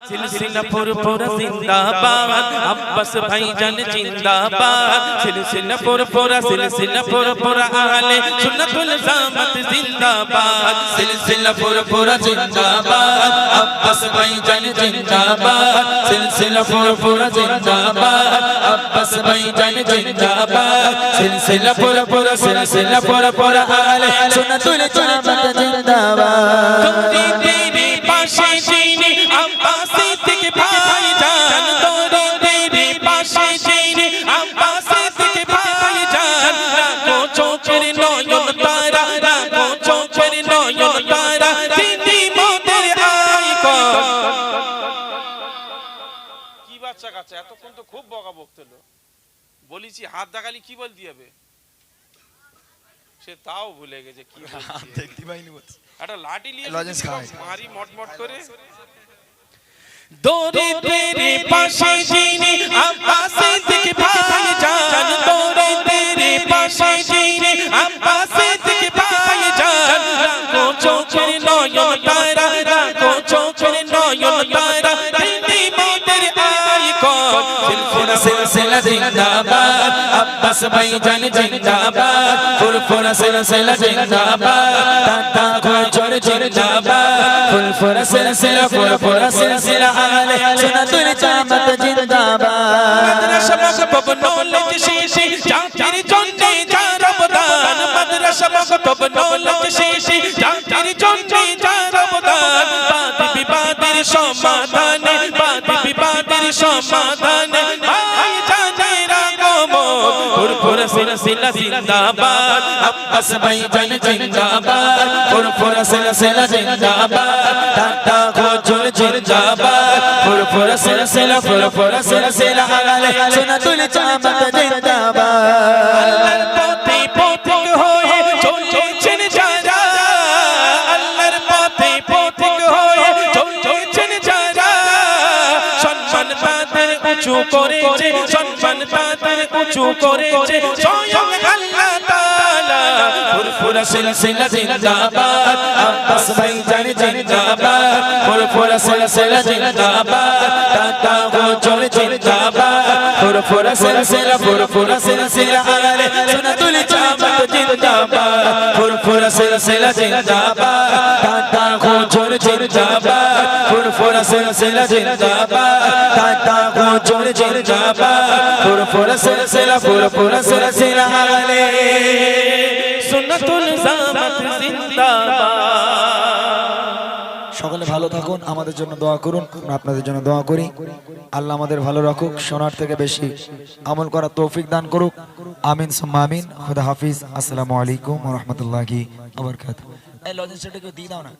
सिलसिला पुरपुरा जिंदाबाद अब्बास भाईजान जिंदाबाद सिलसिला पुरपुरा आहले सुन्नतुल जमात जिंदाबाद सिलसिला पुरपुरा जिंदाबाद अब्बास भाईजान जिंदाबाद सिलसिला पुरपुरा जिंदाबाद अब्बास भाईजान जिंदाबाद सिलसिला पुरपुरा आहले सुन्नतुल जमात जिंदाबाद তোরে তেরে পাশে যিনি আব্বাসী থেকে ভাইজান তোরে তেরে পাশে যিনি আব্বাসী থেকে ভাইজান রাখো চোখের নয়ন তারা রাখো চোখের নয়ন তারা তিনি মোদের আইকন কি বাচ্চা কাচ্চা এতক্ষণ তো খুব বকা বকতেলো বলেছি হাত দেখালি কি বলতে হবে সে তাও ভুলে গেছে কি দেখতে পাইনি বলছি একটা লাঠি নিয়ে লজেন্স খাই মারি মটমট করে দোরে তেরে পাশে যিনি আব্বাসী থেকে ভাইজান দোরে তেরে পাশে যিনি আব্বাসী থেকে ভাইজান রাখো চোখের নয়ন তারা রাখো চোখের নয়ন তারা তিনি মোদের আইকন सिलसिला जिंदाबाद अब्बास भाईजान जिंदाबाद फुरफुरा सिलसिला जिंदाबाद ताता खोचर जिंदाबाद फुरफुरा सिलसिला आहले सुन्नतुल जमात जिंदाबाद मदरसा मकतब नौलत शीशी जातिर जन्ने जा रमदान मदरसा मकतब नौलत शीशी जातिर जन्ने जा रमदान बात विवादेर समाधाने बात विवादेर समाधाने भाईजानेर আগমন ফুরফুরা সিলসিলা জিন্দাবাদ अब्बास भाईजान जिंदाबाद फुरफुरा सिलसिला जिंदाबाद ताता खोचर जिंदाबाद फुरफुरा सिलसिला आहले सुन्नतुल जमात जिंदाबाद আল্লাহর পথে পথিক হয়ে চলেছেন যারা আল্লাহর পথে পথিক হয়ে চলেছেন যারা সম্মান তাদের উঁচু করেছে সম্মান তাদের উঁচু করেছে স্বয়ং আল্লাহ তাআলা फुरफुरा सिलसिला जिंदाबाद अब्बास भाईजान जिंदाबाद फुरफुरा सिलसिला जिंदाबाद ताता खोचर जिंदाबाद फुरफुरा सिलसिला आहले सुन्नतुल जमात जिंदाबाद फुरफुरा सिलसिला जिंदाबाद ताता खोचर जिंदाबाद फुरफुरा सिलसिला जिंदाबाद ताता खोचर जिंदाबाद फुरफुरा सिलसिला आहले সুন্নাতুল জামাত জিন্দাবাদ সকলে ভালো থাকুন আমাদের জন্য দোয়া করুন আপনাদের জন্য দোয়া করি আল্লাহ আমাদের ভালো রাখুক শোনার থেকে বেশি আমল করার তৌফিক দান করুক আমিন সুম্মা আমিন খুদা হাফিজ আসসালামু আলাইকুম ওয়া রাহমাতুল্লাহি ওয়া বারাকাতুহু এই লজেন্সটাকে দিয়ে দাও না